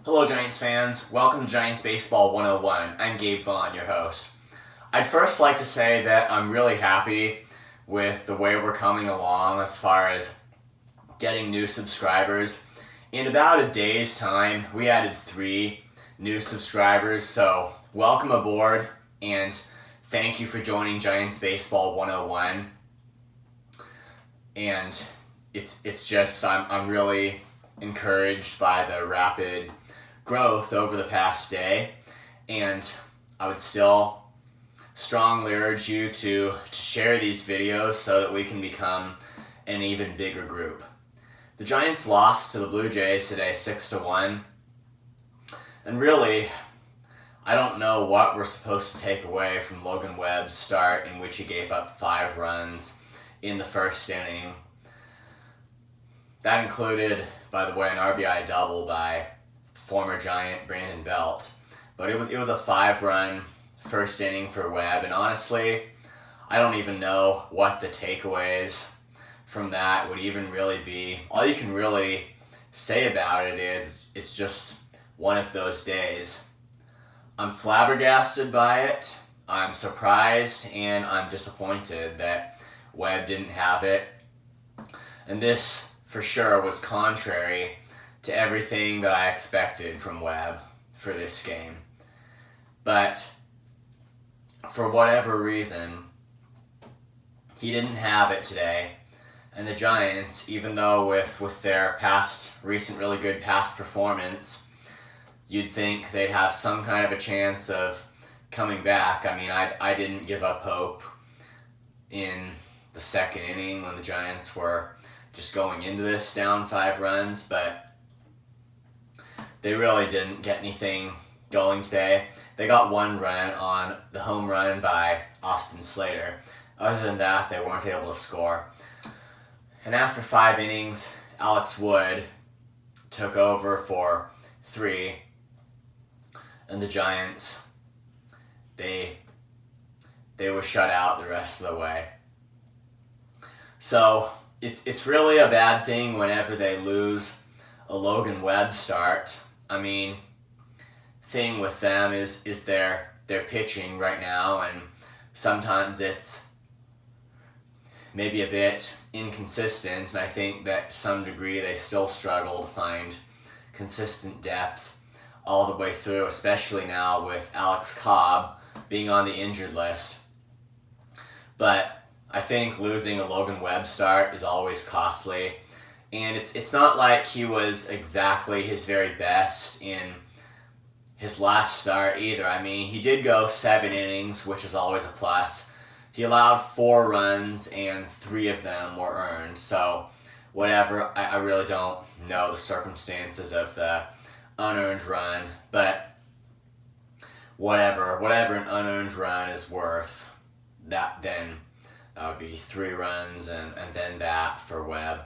Hello Giants fans, welcome to Giants Baseball 101. I'm Gabe Vaughn, your host. I'd first like to say that I'm really happy with the way we're coming along as far as getting new subscribers. In about a day's time, we added 3 new subscribers, so welcome aboard and thank you for joining Giants Baseball 101. And it's just, I'm really encouraged by the rapid growth over the past day, and I would still strongly urge you to share these videos so that we can become an even bigger group. The Giants lost to the Blue Jays today 6-1, and really, I don't know what we're supposed to take away from Logan Webb's start, in which he gave up 5 runs in the first inning. That included, by the way, an RBI double by former Giant Brandon Belt. But it was a 5-run first inning for Webb, and honestly, I don't even know what the takeaways from that would even really be. All you can really say about it is it's just one of those days. I'm flabbergasted by it, I'm surprised, and I'm disappointed that Webb didn't have it. And this, for sure, was contrary to everything that I expected from Webb for this game. But for whatever reason, he didn't have it today. And the Giants, even though with their recent really good past performance, you'd think they'd have some kind of a chance of coming back. I mean, I didn't give up hope in the second inning when the Giants were just going into this down 5 runs, but they really didn't get anything going today. They got 1 run on the home run by Austin Slater. Other than that, they weren't able to score. And after 5 innings, Alex Wood took over for 3, and the Giants, they were shut out the rest of the way. So it's really a bad thing whenever they lose a Logan Webb start. I mean, thing with them is their pitching right now, and sometimes it's maybe a bit inconsistent, and I think that to some degree they still struggle to find consistent depth all the way through, especially now with Alex Cobb being on the injured list. But I think losing a Logan Webb start is always costly, and it's not like he was exactly his very best in his last start either. I mean, he did go 7 innings, which is always a plus. He allowed 4 runs, and 3 of them were earned. So, whatever, I really don't know the circumstances of the unearned run, but whatever an unearned run is worth, that would be 3 runs, and then that for Webb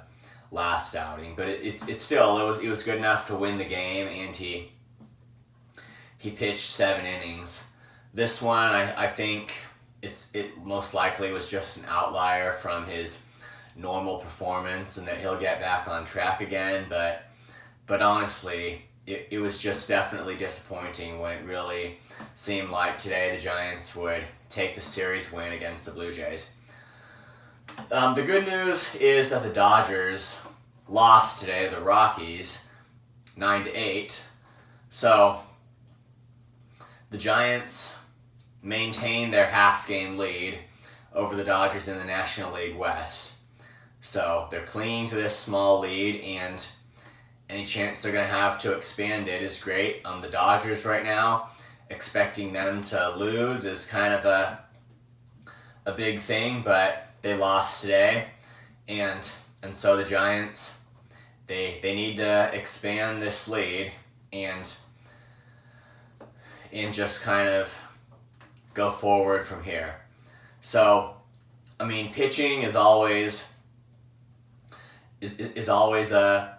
last outing. But it's still, it was good enough to win the game, and he pitched 7 innings. This one, I think it most likely was just an outlier from his normal performance, and that he'll get back on track again. But honestly, it was just definitely disappointing when it really seemed like today the Giants would take the series win against the Blue Jays. The good news is that the Dodgers lost today to the Rockies 9-8. So the Giants maintain their half-game lead over the Dodgers in the National League West. So they're clinging to this small lead, and any chance they're going to have to expand it is great. The Dodgers right now, expecting them to lose is kind of a big thing, but they lost today, and so the Giants, they need to expand this lead and just kind of go forward from here. So, I mean, pitching is always a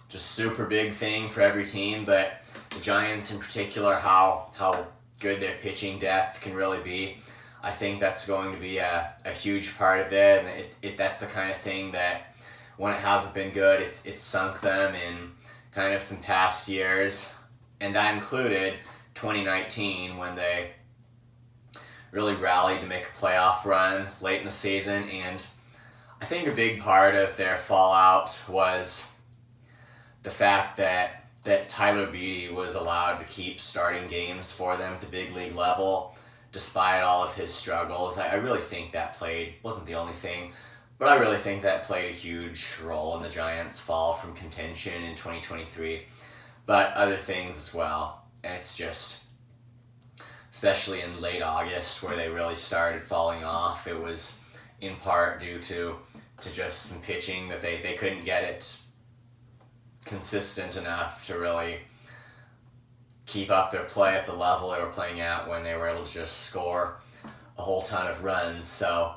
just super big thing for every team, but the Giants in particular, how good their pitching depth can really be, I think that's going to be a huge part of it, and that's the kind of thing that when it hasn't been good, it's sunk them kind of some past years, and that included 2019 when they really rallied to make a playoff run late in the season. And I think a big part of their fallout was the fact that Tyler Beatty was allowed to keep starting games for them at the big league level despite all of his struggles. I really think that wasn't the only thing, but I really think that played a huge role in the Giants' fall from contention in 2023, but other things as well. And it's just, especially in late August where they really started falling off, it was in part due to just some pitching that they couldn't get it consistent enough to really keep up their play at the level they were playing at when they were able to just score a whole ton of runs. So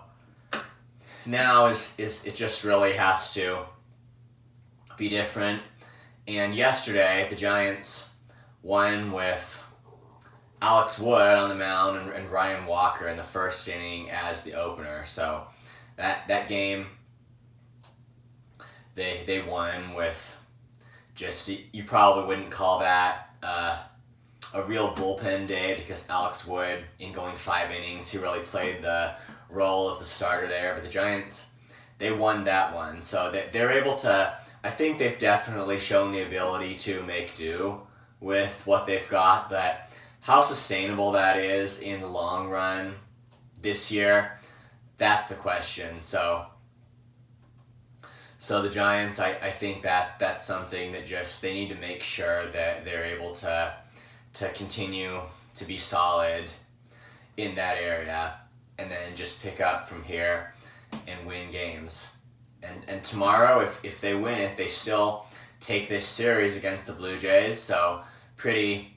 now it just really has to be different. And yesterday the Giants won with Alex Wood on the mound and Ryan Walker in the first inning as the opener. So that game they won with just, you probably wouldn't call that a real bullpen day because Alex Wood, in going 5 innings, he really played the role of the starter there. But the Giants, they won that one. So they're able to, I think they've definitely shown the ability to make do with what they've got. But how sustainable that is in the long run this year, that's the question. So the Giants, I think that's something that just, they need to make sure that they're able to continue to be solid in that area and then just pick up from here and win games. And tomorrow, if they win it, they still take this series against the Blue Jays, so pretty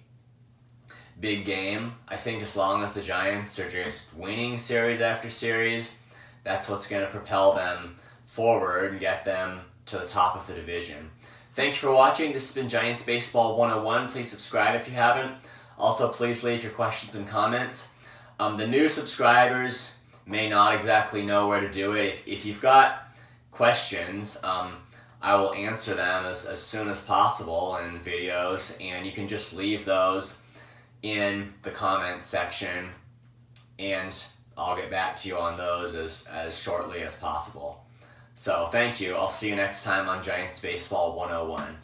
big game. I think as long as the Giants are just winning series after series, that's what's going to propel them forward and get them to the top of the division. Thank you for watching. This has been Giants Baseball 101. Please subscribe if you haven't. Also, please leave your questions and comments. The new subscribers may not exactly know where to do it. If you've got questions, I will answer them as soon as possible in videos, and you can just leave those in the comments section, and I'll get back to you on those as shortly as possible. So thank you. I'll see you next time on Giants Baseball 101.